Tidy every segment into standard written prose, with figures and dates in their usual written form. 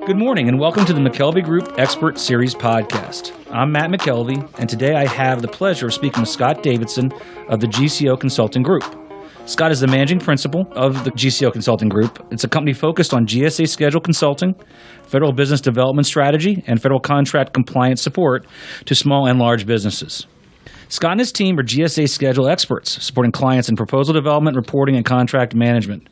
Good morning and welcome to the McKelvey Group Expert Series Podcast. I'm Matt McKelvey, and today I have the pleasure of speaking with Scott Davidson of the GCO Consulting Group. Scott is the managing principal of the GCO Consulting Group. It's a company focused on GSA Schedule consulting, federal business development strategy, and federal contract compliance support to small and large businesses. Scott and his team are GSA Schedule experts, supporting clients in proposal development, reporting, and contract management.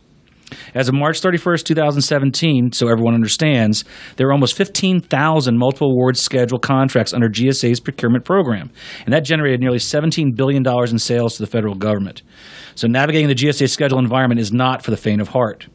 As of March 31st, 2017, so everyone understands, there are almost 15,000 multiple award schedule contracts under GSA's procurement program, and that generated nearly $17 billion in sales to the federal government. So navigating the GSA schedule environment is not for the faint of heart.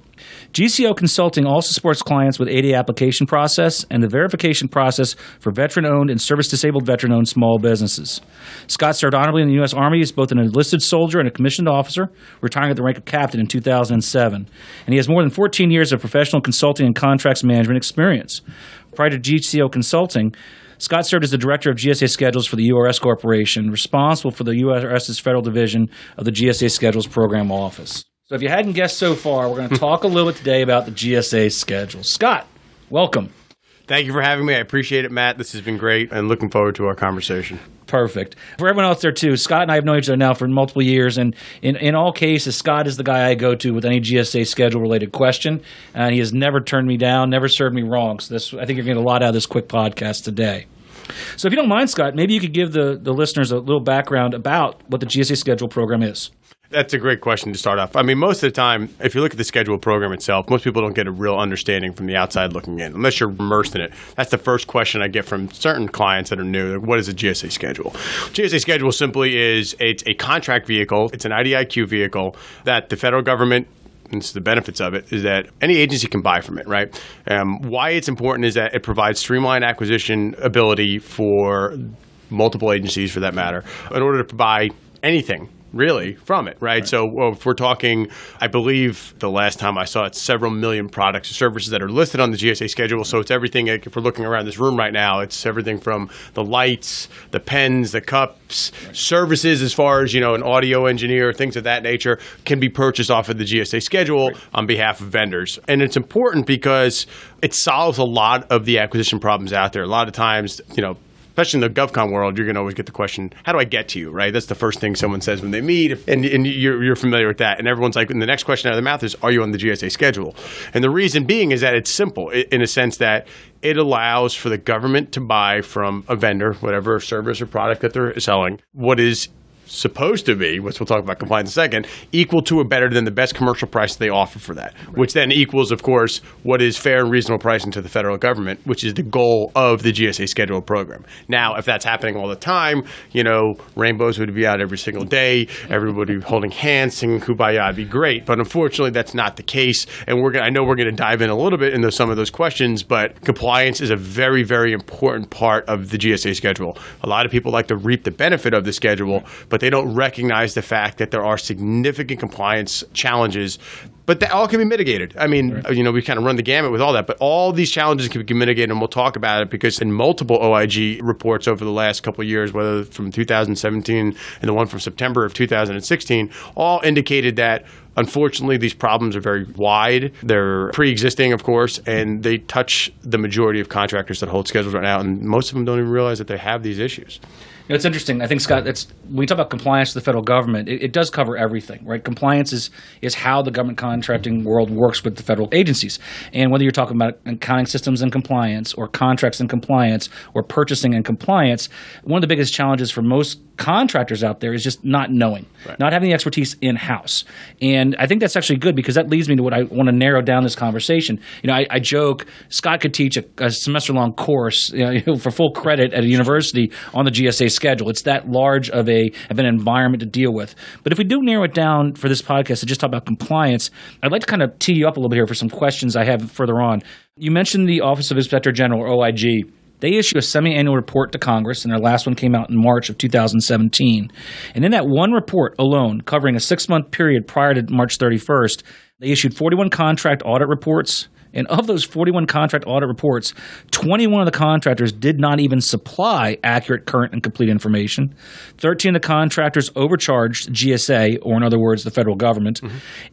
GCO Consulting also supports clients with ADA application process and the verification process for veteran-owned and service-disabled veteran-owned small businesses. Scott served honorably in the U.S. Army as both an enlisted soldier and a commissioned officer, retiring at the rank of captain in 2007. And he has more than 14 years of professional consulting and contracts management experience. Prior to GCO Consulting, Scott served as the director of GSA Schedules for the URS Corporation, responsible for the URS's federal division of the GSA Schedules Program Office. So if you hadn't guessed so far, we're going to talk a little bit today about the GSA schedule. Scott, welcome. Thank you for having me. I appreciate it, Matt. This has been great, and looking forward to our conversation. Perfect. For everyone else there, too, Scott and I have known each other now for multiple years, and in all cases, Scott is the guy I go to with any GSA schedule-related question, and he has never turned me down, never served me wrong. So I think you're getting a lot out of this quick podcast today. So if you don't mind, Scott, maybe you could give the listeners a little background about what the GSA schedule program is. That's a great question to start off. I mean, most of the time, if you look at the schedule program itself, most people don't get a real understanding from the outside looking in, unless you're immersed in it. That's the first question I get from certain clients that are new. Like, what is a GSA schedule? GSA schedule simply is it's a contract vehicle. It's an IDIQ vehicle that the federal government, and it's the benefits of it, is that any agency can buy from it, right? Why it's important is that it provides streamlined acquisition ability for multiple agencies, for that matter, in order to buy anything really from it, right? So if we're talking, I believe the last time I saw it, several million products or services that are listed on the GSA schedule. So it's everything, if we're looking around this room right now, it's everything from the lights, the pens, the cups, services as far as, an audio engineer, things of that nature can be purchased off of the GSA schedule on behalf of vendors. And it's important because it solves a lot of the acquisition problems out there. A lot of times, especially in the GovCon world, you're going to always get the question, how do I get to you, right? That's the first thing someone says when they meet, and you're familiar with that. And everyone's like, and the next question out of their mouth is, are you on the GSA schedule? And the reason being is that it's simple in a sense that it allows for the government to buy from a vendor, whatever service or product that they're selling, what is supposed to be, which we'll talk about compliance in a second, equal to or better than the best commercial price they offer for that, which then equals, of course, what is fair and reasonable pricing to the federal government, which is the goal of the GSA schedule program. Now, if that's happening all the time, rainbows would be out every single day, everybody holding hands, singing Kumbaya would be great, but unfortunately, that's not the case, and I know we're going to dive in a little bit into some of those questions, but compliance is a very, very important part of the GSA schedule. A lot of people like to reap the benefit of the schedule, but they don't recognize the fact that there are significant compliance challenges, but that all can be mitigated. I mean, we kind of run the gamut with all that, but all these challenges can be mitigated, and we'll talk about it because in multiple OIG reports over the last couple of years, whether from 2017 and the one from September of 2016, all indicated that unfortunately, these problems are very wide. They're pre-existing, of course, and they touch the majority of contractors that hold schedules right now, and most of them don't even realize that they have these issues. It's interesting. I think, Scott, when we talk about compliance to the federal government, it does cover everything, right? Compliance is how the government contracting world works with the federal agencies. And whether you're talking about accounting systems and compliance or contracts and compliance or purchasing and compliance, one of the biggest challenges for most contractors out there is just not knowing, not having the expertise in-house. And I think that's actually good because that leads me to what I want to narrow down this conversation. I joke, Scott could teach a semester-long course for full credit at a university on the GSA schedule. It's that large of an environment to deal with. But if we do narrow it down for this podcast to just talk about compliance, I'd like to kind of tee you up a little bit here for some questions I have further on. You mentioned the Office of Inspector General, or OIG. They issue a semi-annual report to Congress, and their last one came out in March of 2017. And in that one report alone, covering a 6-month period prior to March 31st, they issued 41 contract audit reports And of those 41 contract audit reports, 21 of the contractors did not even supply accurate, current, and complete information. 13 of the contractors overcharged GSA, or in other words, the federal government.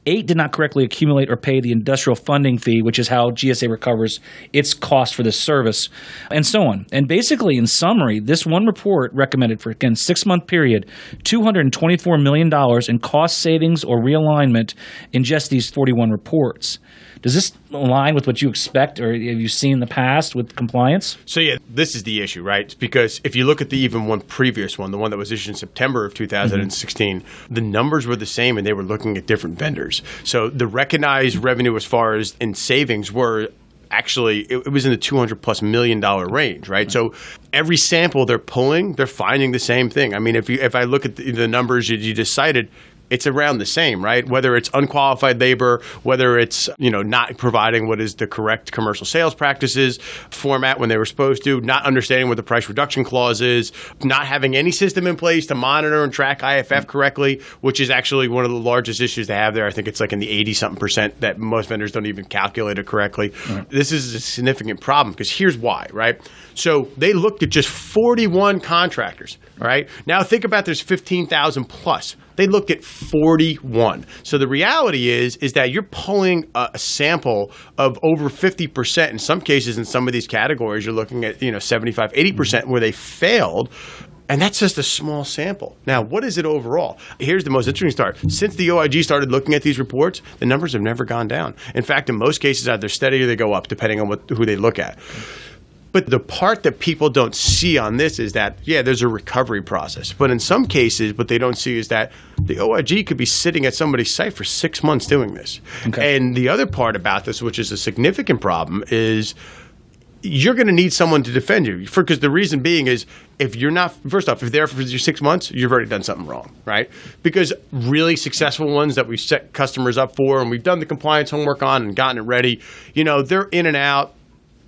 8 did not correctly accumulate or pay the industrial funding fee, which is how GSA recovers its cost for this service, and so on. And basically, in summary, this one report recommended for, again, 6-month period, $224 million in cost savings or realignment in just these 41 reports. Does this align with what you expect or have you seen in the past with compliance? So yeah, this is the issue, right? Because if you look at the even one previous one, the one that was issued in September of 2016, the numbers were the same and they were looking at different vendors. So the recognized revenue as far as in savings were actually, it was in the $200+ million range, right? So every sample they're pulling, they're finding the same thing. I mean, if I look at the numbers you just cited, it's around the same, right? Whether it's unqualified labor, whether it's, not providing what is the correct commercial sales practices format when they were supposed to, not understanding what the price reduction clause is, not having any system in place to monitor and track IFF correctly, which is actually one of the largest issues they have there. I think it's like in the 80-something% that most vendors don't even calculate it correctly. Right. This is a significant problem because here's why, right? So they looked at just 41 contractors, all right? Now think about there's 15,000 plus. They looked at 41. So the reality is that you're pulling a sample of over 50%. In some cases, in some of these categories, you're looking at 75, 80% where they failed. And that's just a small sample. Now, what is it overall? Here's the most interesting part. Since the OIG started looking at these reports, the numbers have never gone down. In fact, in most cases, either steady or they go up, depending on who they look at. But the part that people don't see on this is that, there's a recovery process. But in some cases, what they don't see is that the OIG could be sitting at somebody's site for 6 months doing this. Okay. And the other part about this, which is a significant problem, is you're going to need someone to defend you. Because the reason being is if you're not, first off, if they're there for your 6 months, you've already done something wrong, right? Because really successful ones that we've set customers up for and we've done the compliance homework on and gotten it ready, they're in and out.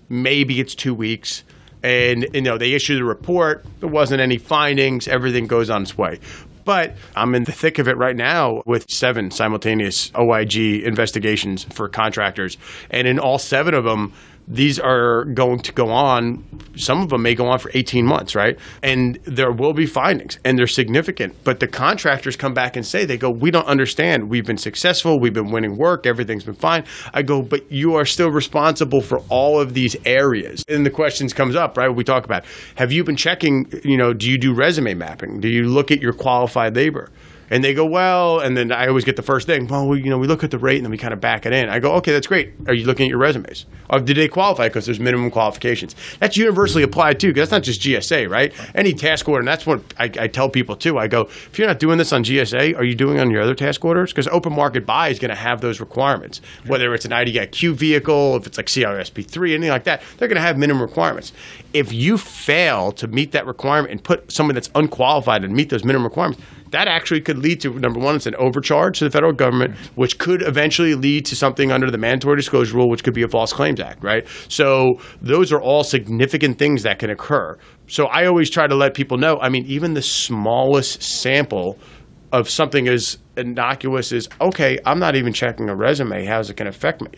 Maybe it's 2 weeks, and they issue the report. There wasn't any findings. Everything goes on its way. But I'm in the thick of it right now with 7 simultaneous OIG investigations for contractors, and in all 7 of them, these are going to go on. Some of them may go on for 18 months, right? And there will be findings, and they're significant. But the contractors come back and say, they go, we don't understand. We've been successful. We've been winning work. Everything's been fine. I go, but you are still responsible for all of these areas. And the questions comes up, right? We talk about, have you been checking, do you do resume mapping? Do you look at your qualified labor? And they go, well, and then I always get the first thing, well, we look at the rate and then we kind of back it in. I go, okay, that's great. Are you looking at your resumes? Or did they qualify? Because there's minimum qualifications. That's universally applied too, because that's not just GSA, right? Any task order, and that's what I tell people too. I go, if you're not doing this on GSA, are you doing it on your other task orders? Because open market buy is going to have those requirements. Whether it's an IDIQ vehicle, if it's like CRSP3, anything like that, they're going to have minimum requirements. If you fail to meet that requirement and put someone that's unqualified and meet those minimum requirements, that actually could lead to, number one, it's an overcharge to the federal government, which could eventually lead to something under the mandatory disclosure rule, which could be a False Claims Act, right? So those are all significant things that can occur. So I always try to let people know, even the smallest sample of something as innocuous as, okay, I'm not even checking a resume. How's it going to affect me?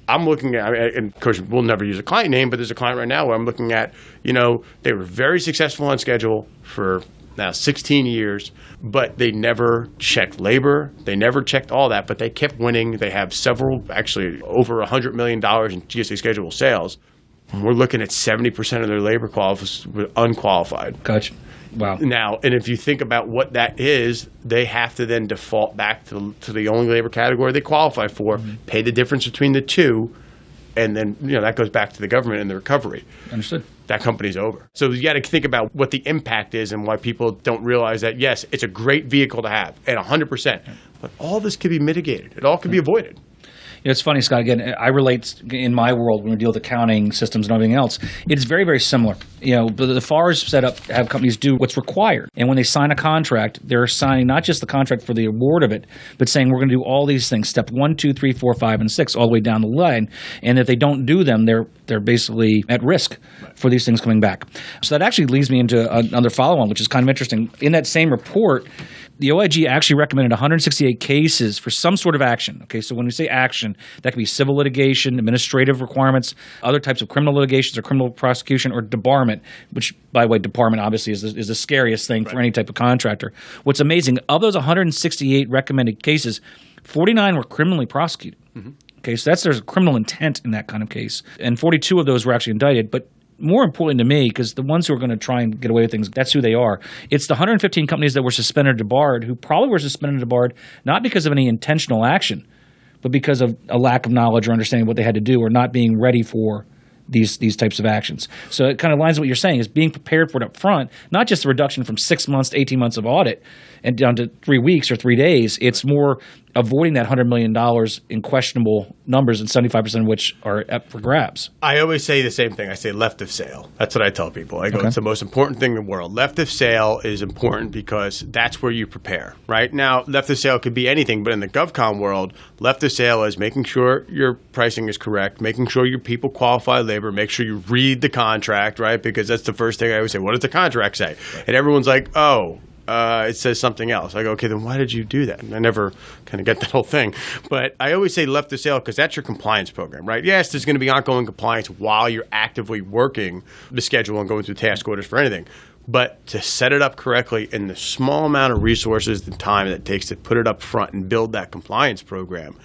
I'm looking at, and of course, we'll never use a client name, but there's a client right now where I'm looking at, they were very successful on schedule for now 16 years, but they never checked labor. They never checked all that, but they kept winning. They have actually over $100 million in GSA Schedule sales. We're looking at 70% of their labor qualifiers unqualified. Gotcha. Wow. Now, and if you think about what that is, they have to then default back to the only labor category they qualify for, pay the difference between the two, and then that goes back to the government and the recovery. Understood. That company's over. So you got to think about what the impact is and why people don't realize that, yes, it's a great vehicle to have at 100%, but all this could be mitigated. It all could be avoided. It's funny, Scott, again, I relate in my world when we deal with accounting systems and everything else. It's very, very similar. The FARs set up have companies do what's required. And when they sign a contract, they're signing not just the contract for the award of it, but saying we're going to do all these things, step 1, 2, 3, 4, 5, and 6, all the way down the line. And if they don't do them, they're basically at risk for these things coming back. So that actually leads me into another follow-on, which is kind of interesting. In that same report, the OIG actually recommended 168 cases for some sort of action. Okay, so when we say action, department. That could be civil litigation, administrative requirements, other types of criminal litigations or criminal prosecution, or debarment, which, by the way, debarment obviously is the scariest thing for any type of contractor. What's amazing, of those 168 recommended cases, 49 were criminally prosecuted. Okay, so there's criminal intent in that kind of case. And 42 of those were actually indicted. But more important to me, because the ones who are going to try and get away with things, that's who they are. It's the 115 companies that were suspended or debarred who probably were suspended or debarred not because of any intentional action, but because of a lack of knowledge or understanding what they had to do or not being ready for these types of actions. So it kind of lines what you're saying is being prepared for it up front, not just a reduction from 6 months to 18 months of audit and down to 3 weeks or 3 days. It's more avoiding that $100 million in questionable numbers, and 75% of which are up for grabs. I always say the same thing. I say left of sale. That's what I tell people. I go, It's the most important thing in the world. Left of sale is important because that's where you prepare, right? Now, left of sale could be anything, but in the GovCon world, left of sale is making sure your pricing is correct, making sure your people qualify labor, make sure you read the contract, right? Because that's the first thing I always say. What does the contract say? And everyone's like, it says something else. I go, okay, then why did you do that? And I never kind of get that whole thing. But I always say left of sale because that's your compliance program, right? Yes, there's going to be ongoing compliance while you're actively working the schedule and going through task orders for anything. But to set it up correctly in the small amount of resources and time that it takes to put it up front and build that compliance program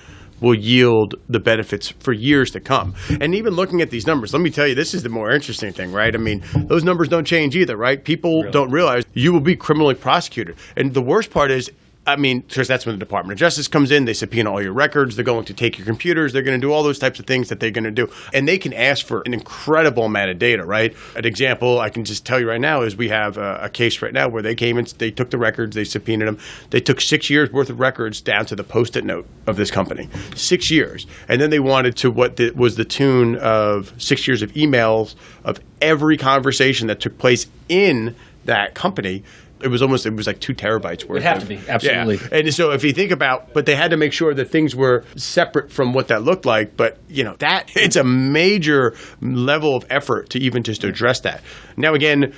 will yield the benefits for years to come. And even looking at these numbers, let me tell you, this is the more interesting thing, right? I mean, those numbers don't change either, right? People don't realize you will be criminally prosecuted. And the worst part is, because that's when the Department of Justice comes in. They subpoena all your records. They're going to take your computers. They're going to do all those types of things that they're going to do. And they can ask for an incredible amount of data, right? An example I can just tell you right now is we have a case right now where they came in, they took the records, they subpoenaed them. They took 6 years worth of records down to the Post-it note of this company. 6 years. And then they wanted to was the tune of 6 years of emails of every conversation that took place in that company. It was like 2 terabytes worth. It had to be, absolutely. Yeah. And so if you think about, but they had to make sure that things were separate from what that looked like. But, that it's a major level of effort to even just address that. Now, again,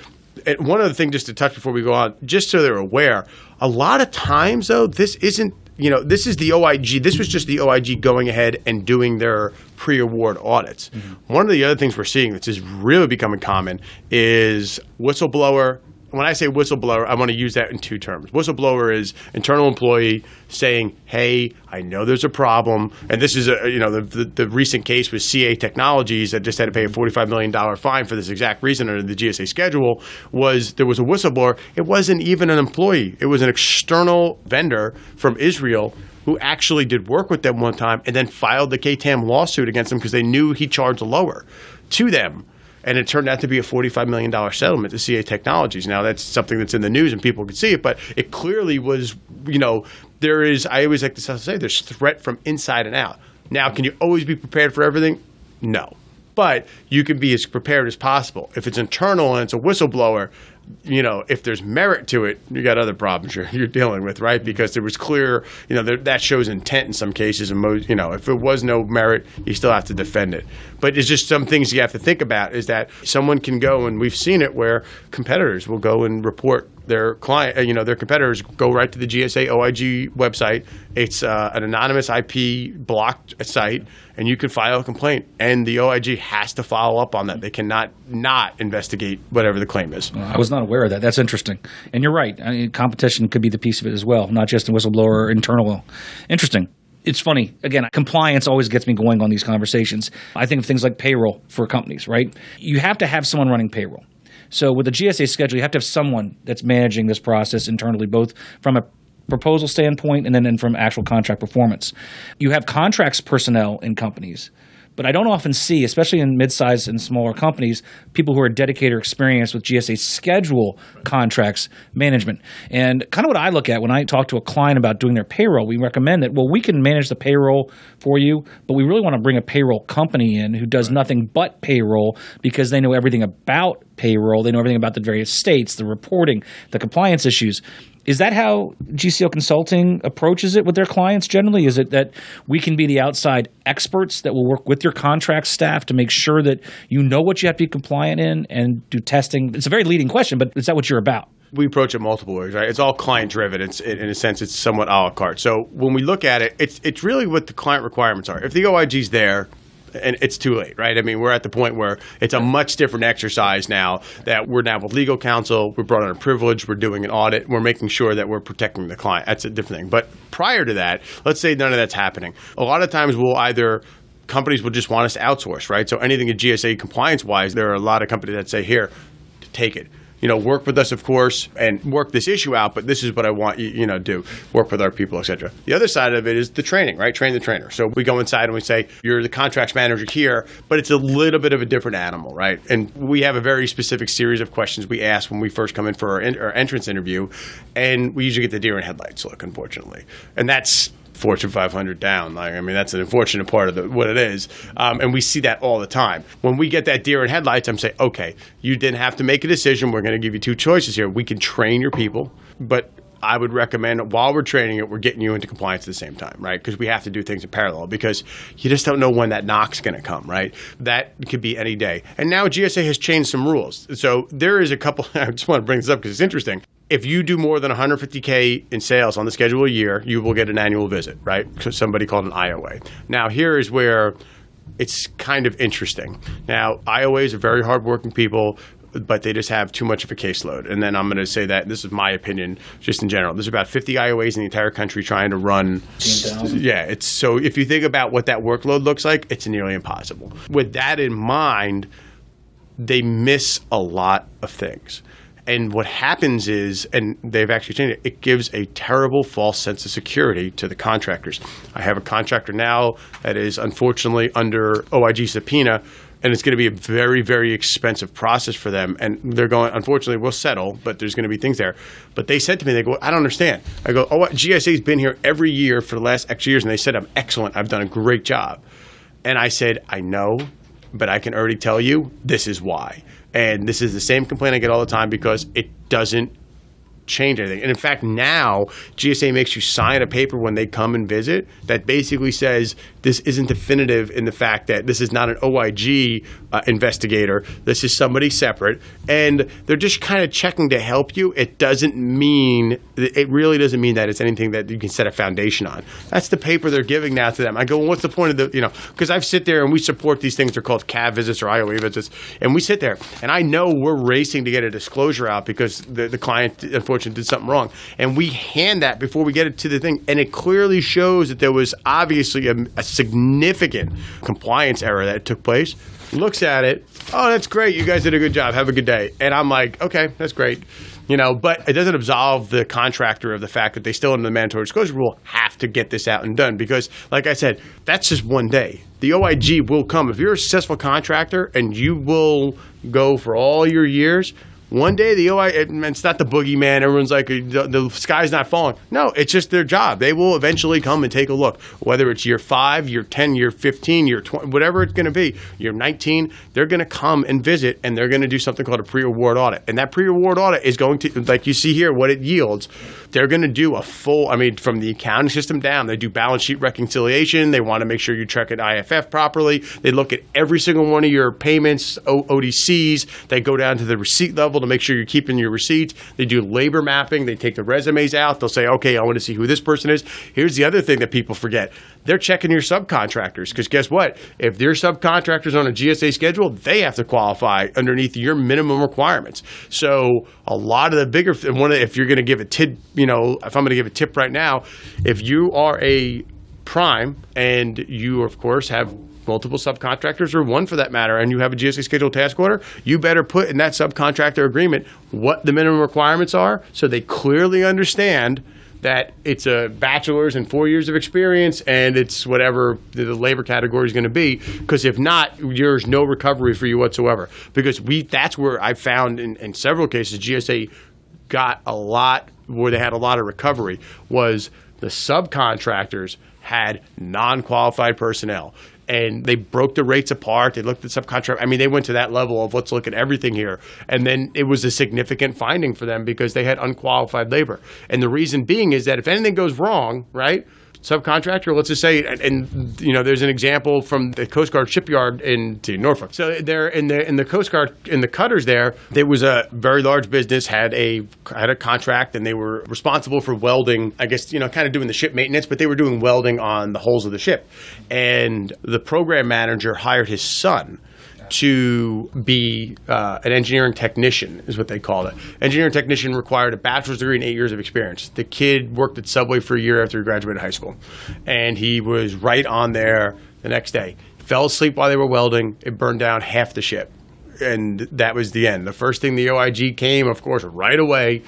one other thing just to touch before we go on, just so they're aware, a lot of times, though, this isn't, this is the OIG. This was just the OIG going ahead and doing their pre-award audits. Mm-hmm. One of the other things we're seeing that's just really becoming common is whistleblower. When I say whistleblower, I want to use that in 2 terms. Whistleblower is internal employee saying, hey, I know there's a problem. And this is, the recent case with CA Technologies that just had to pay a $45 million fine for this exact reason under the GSA schedule there was a whistleblower. It wasn't even an employee. It was an external vendor from Israel who actually did work with them one time and then filed the KTAM lawsuit against them because they knew he charged lower to them. And it turned out to be a $45 million settlement to CA Technologies. Now, that's something that's in the news and people can see it, but it clearly was, there is, I always like to say, there's threat from inside and out. Now, can you always be prepared for everything? No. But you can be as prepared as possible. If it's internal and it's a whistleblower, if there's merit to it, you got other problems you're dealing with, right? Because there was clear, that shows intent in some cases. And if it was no merit, you still have to defend it. But it's just some things you have to think about is that someone can go, and we've seen it where competitors will go and report their client, their competitors go right to the GSA OIG website. It's an anonymous IP blocked site, and you can file a complaint. And the OIG has to follow up on that. They cannot not investigate whatever the claim is. I was not aware of that. That's interesting. And you're right. Competition could be the piece of it as well, not just a whistleblower or internal. Interesting. It's funny. Again, compliance always gets me going on these conversations. I think of things like payroll for companies, right? You have to have someone running payroll. So with the GSA schedule, you have to have someone that's managing this process internally, both from a proposal standpoint and then from actual contract performance. You have contracts personnel in companies, but I don't often see, especially in mid-sized and smaller companies, people who are dedicated or experienced with GSA schedule contracts management. And kind of what I look at when I talk to a client about doing their payroll, we recommend that, we can manage the payroll for you, but we really want to bring a payroll company in who does nothing but payroll because they know everything about payroll. They know everything about the various states, the reporting, the compliance issues. Is that how GCO Consulting approaches it with their clients generally? Is it that we can be the outside experts that will work with your contract staff to make sure that you know what you have to be compliant in and do testing? It's a very leading question, but is that what you're about? we approach it multiple ways, right? It's all client-driven. It's in a sense, it's somewhat a la carte. So when we look at it, it's really what the client requirements are. If the OIG's there, and it's too late, right? I mean, we're at the point where it's a much different exercise now that we're now with legal counsel, we're brought under privilege, we're doing an audit, we're making sure that we're protecting the client. That's a different thing. But prior to that, let's say none of that's happening. A lot of times companies will just want us to outsource, right? So anything in GSA compliance-wise, there are a lot of companies that say, here, take it. Work with us, of course, and work this issue out, but this is what I want you, do. Work with our people, et cetera. The other side of it is the training, right? Train the trainer. So we go inside and we say, you're the contracts manager here, but it's a little bit of a different animal, right? And we have a very specific series of questions we ask when we first come in for our entrance interview, and we usually get the deer in headlights look, unfortunately. And that's Fortune 500 down. That's an unfortunate part of what it is. And we see that all the time. When we get that deer in headlights, I'm saying, okay, you didn't have to make a decision. We're going to give you two choices here. We can train your people, but I would recommend while we're training it, we're getting you into compliance at the same time, right? Because we have to do things in parallel because you just don't know when that knock's going to come, right? That could be any day. And now GSA has changed some rules. So there is a couple, I just want to bring this up because it's interesting. If you do more than $150K in sales on the schedule a year, you will get an annual visit, right? Somebody called an IOA. Now, here is where it's kind of interesting. Now, IOAs are very hardworking people, but they just have too much of a caseload. And then I'm going to say that, this is my opinion, just in general. There's about 50 IOAs in the entire country trying to run. 10,000. Yeah. So if you think about what that workload looks like, it's nearly impossible. With that in mind, they miss a lot of things. And what happens is, and they've actually changed it, it gives a terrible false sense of security to the contractors. I have a contractor now that is unfortunately under OIG subpoena, and it's going to be a very, very expensive process for them. And they're going, unfortunately, we'll settle, but there's going to be things there. But they said to me, they go, I don't understand. I go, GSA's been here every year for the last X years, and they said, I'm excellent. I've done a great job. And I said, I know, but I can already tell you this is why. And this is the same complaint I get all the time because it doesn't change anything. And in fact, now GSA makes you sign a paper when they come and visit that basically says this isn't definitive in the fact that this is not an OIG investigator. This is somebody separate. And they're just kind of checking to help you. It really doesn't mean that it's anything that you can set a foundation on. That's the paper they're giving now to them. I go, well, what's the point of because I've sit there and we support these things. They're called CAV visits or IOA visits. And we sit there and I know we're racing to get a disclosure out because the client, unfortunately, did something wrong. And we hand that before we get it to the thing. And it clearly shows that there was obviously a significant compliance error that took place. Looks at it. Oh, that's great. You guys did a good job. Have a good day. And I'm like, okay, that's great. But it doesn't absolve the contractor of the fact that they still, under the mandatory disclosure rule, have to get this out and done. Because, like I said, that's just one day. The OIG will come. If you're a successful contractor and you will go for all your years, one day it's not the boogeyman. Everyone's like, the sky's not falling. No, it's just their job. They will eventually come and take a look. Whether it's year 5, year 10, year 15, year 20, whatever it's going to be, year 19, they're going to come and visit, and they're going to do something called a PreAward Audit. And that PreAward Audit is going to, like you see here, what it yields. They're going to do a full, from the accounting system down, they do balance sheet reconciliation. They want to make sure you check an IFF properly. They look at every single one of your payments, ODCs. They go down to the receipt level to make sure you're keeping your receipts. They do labor mapping. They take the resumes out. They'll say, okay, I want to see who this person is. Here's the other thing that people forget. They're checking your subcontractors because guess what? If they're subcontractors on a GSA schedule, they have to qualify underneath your minimum requirements. So a lot of the bigger, if you're going to give a tip, if I'm going to give a tip right now, if you are a prime and you, of course, have multiple subcontractors or one for that matter, and you have a GSA schedule task order, you better put in that subcontractor agreement what the minimum requirements are so they clearly understand that it's a bachelor's and 4 years of experience and it's whatever the labor category is going to be. Because if not, there's no recovery for you whatsoever. Because that's where I found in several cases GSA got a lot, where they had a lot of recovery, was the subcontractors had non-qualified personnel. And they broke the rates apart. They looked at subcontract. They went to that level of let's look at everything here. And then it was a significant finding for them because they had unqualified labor. And the reason being is that if anything goes wrong, right, subcontractor, let's just say, and you know, there's an example from the Coast Guard shipyard in Norfolk. So there in the Coast Guard, in the cutters there was a very large business, had a contract, and they were responsible for welding, I guess, you know, kind of doing the ship maintenance, but they were doing welding on the hulls of the ship. And the program manager hired his son to be an engineering technician, is what they called it. Engineering technician required a bachelor's degree and 8 years of experience. The kid worked at Subway for a year after he graduated high school. And he was right on there the next day. Fell asleep while they were welding. It burned down half the ship. And that was the end. The first thing the OIG came, of course, right away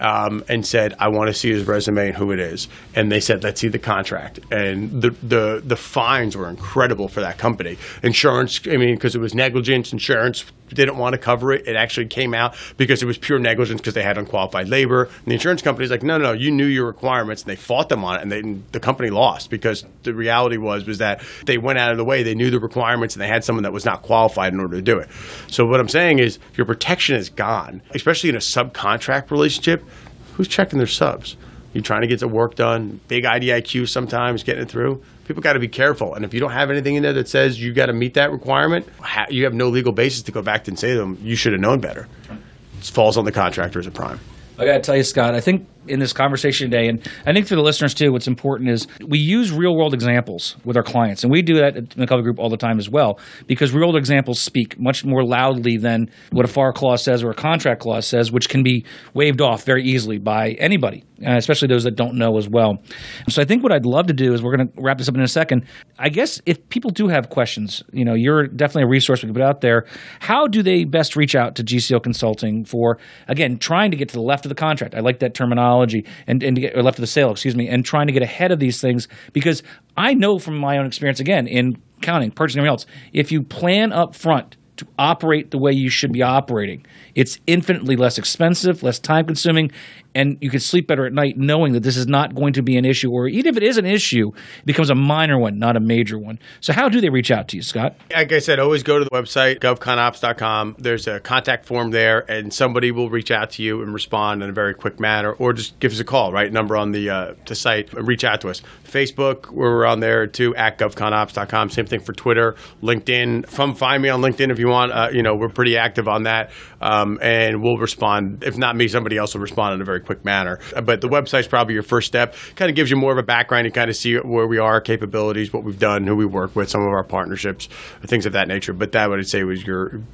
and said, I want to see his resume and who it is. And they said, let's see the contract. And the fines were incredible for that company. Insurance, I mean, because it was negligence, insurance didn't want to cover it. It actually came out because it was pure negligence because they had unqualified labor. And the insurance company's like, no, you knew your requirements. And they fought them on it. And the company lost because the reality was that they went out of the way. They knew the requirements and they had someone that was not qualified in order to do it. So what I'm saying is your protection is gone, especially in a subcontract relationship. Who's checking their subs? You're trying to get the work done. Big IDIQ sometimes getting it through. People got to be careful. And if you don't have anything in there that says you got to meet that requirement, you have no legal basis to go back and say to them, you should have known better. It falls on the contractor as a prime. I got to tell you, Scott, I think in this conversation today, and I think for the listeners too, what's important is we use real-world examples with our clients. And we do that at McKelvey Group all the time as well, because real-world examples speak much more loudly than what a FAR clause says or a contract clause says, which can be waved off very easily by anybody, especially those that don't know as well. So I think what I'd love to do is we're going to wrap this up in a second. I guess if people do have questions, you know, you're definitely a resource we can put out there. How do they best reach out to GCO Consulting for, again, trying to get to the left of the contract? I like that terminology. And to get, or left of the sale, and trying to get ahead of these things, because I know from my own experience, again, in accounting, purchasing, everything else, if you plan up front to operate the way you should be operating, it's infinitely less expensive, less time consuming, and you can sleep better at night knowing that this is not going to be an issue, or even if it is an issue, it becomes a minor one, not a major one. So how do they reach out to you, Scott? Like I said, always go to the website, govconops.com. There's a contact form there, and somebody will reach out to you and respond in a very quick manner, or just give us a call, right? Number on the site, and reach out to us. Facebook, we're on there too, at govconops.com. Same thing for Twitter, LinkedIn. Find me on LinkedIn if you want. We're pretty active on that, and we'll respond. If not me, somebody else will respond in a very quick manner. But the website's probably your first step. Kind of gives you more of a background. You kind of see where we are, capabilities, what we've done, who we work with, some of our partnerships, things of that nature. But that, would say, was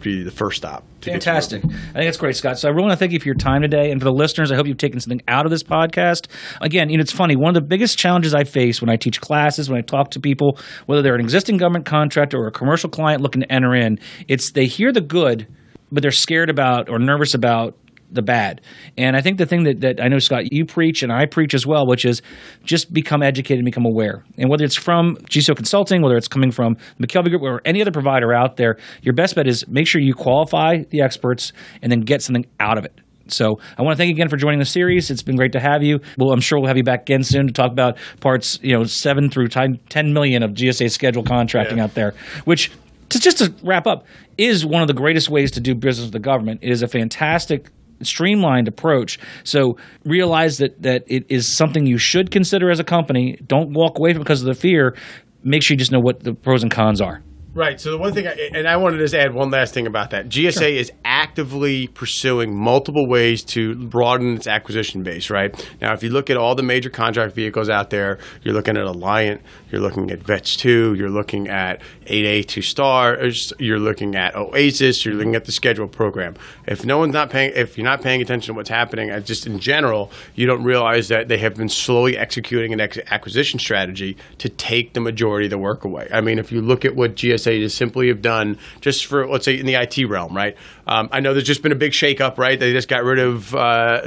be the first stop. Fantastic. I think that's great, Scott. So I really want to thank you for your time today. And for the listeners, I hope you've taken something out of this podcast. Again, it's funny. One of the biggest challenges I face when I teach classes, when I talk to people, whether they're an existing government contractor or a commercial client looking to enter in, it's they hear the good, but they're scared about or nervous about the bad. And I think the thing that I know, Scott, you preach and I preach as well, which is just become educated and become aware. And whether it's from GCO Consulting, whether it's coming from McKelvey Group or any other provider out there, your best bet is make sure you qualify the experts and then get something out of it. So I want to thank you again for joining the series. It's been great to have you. I'm sure we'll have you back again soon to talk about parts 7 through 10 million of GSA Schedule contracting out there, which, just to wrap up, is one of the greatest ways to do business with the government. It is a fantastic streamlined approach. So realize that it is something you should consider as a company. Don't walk away from it because of the fear. Make sure you just know what the pros and cons are. Right. So the one thing, I wanted to just add one last thing about that. GSA is actively pursuing multiple ways to broaden its acquisition base, right? Now, if you look at all the major contract vehicles out there, you're looking at Alliant, you're looking at VETS 2, you're looking at 8A 2-star, you're looking at Oasis, you're looking at the schedule program. If you're not paying attention to what's happening, just in general, you don't realize that they have been slowly executing an acquisition strategy to take the majority of the work away. I mean, if you look at what GSA just simply have done just for, let's say, in the IT realm, right? I know there's just been a big shakeup, right? They just got rid of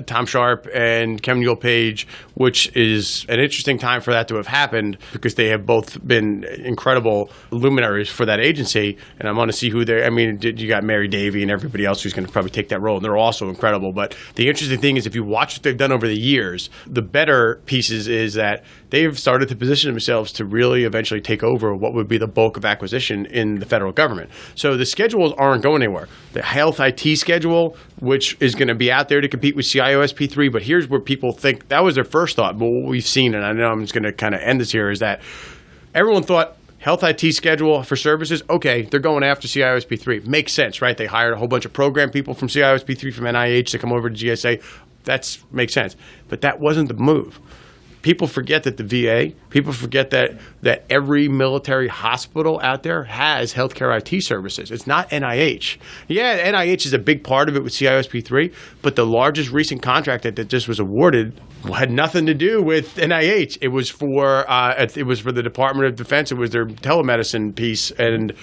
Tom Sharp and Kevin Page, which is an interesting time for that to have happened because they have both been incredible luminaries for that agency. And I want to see who you got Mary Davey and everybody else who's going to probably take that role. And they're also incredible. But the interesting thing is if you watch what they've done over the years, the better pieces is that they've started to position themselves to really eventually take over what would be the bulk of acquisition position in the federal government. So the schedules aren't going anywhere. The health IT schedule, which is going to be out there to compete with CIO-SP3, but here's where people think that was their first thought. But what we've seen, and I know I'm just going to kind of end this here, is that everyone thought health IT schedule for services, okay, they're going after CIO-SP3. Makes sense, right? They hired a whole bunch of program people from CIO-SP3 from NIH to come over to GSA. That makes sense. But that wasn't the move. People forget that the VA, people forget that every military hospital out there has healthcare IT services. It's not NIH. Yeah, NIH is a big part of it with CIO-SP3, but the largest recent contract that just was awarded had nothing to do with NIH. It was for the Department of Defense. It was their telemedicine piece, and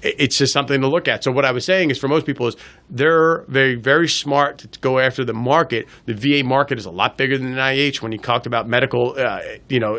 it's just something to look at. So what I was saying is, for most people, is they're very, very smart to go after the market. The VA market is a lot bigger than the NIH when you talked about medical,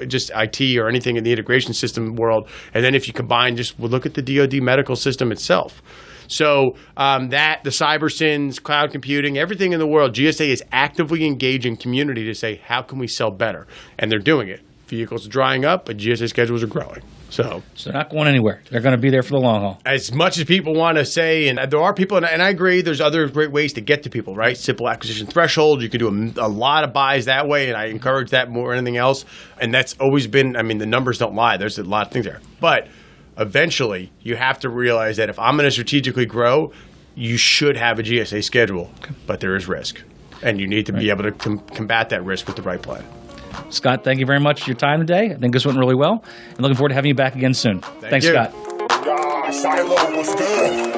just IT or anything in the integration system world. And then if you combine, look at the DoD medical system itself. So the cyber sins, cloud computing, everything in the world, GSA is actively engaging community to say, how can we sell better? And they're doing it. Vehicles are drying up, but GSA schedules are growing. So they're not going anywhere. They're going to be there for the long haul. As much as people want to say, and there are people, and I agree, there's other great ways to get to people, right? Simple acquisition threshold. You can do a lot of buys that way, and I encourage that more than anything else. And that's always been, the numbers don't lie. There's a lot of things there. But eventually, you have to realize that if I'm going to strategically grow, you should have a GSA schedule, but there is risk. And you need to be able to combat that risk with the right plan. Scott, thank you very much for your time today. I think this went really well. And looking forward to having you back again soon. Thanks, you. Scott. Silo was good.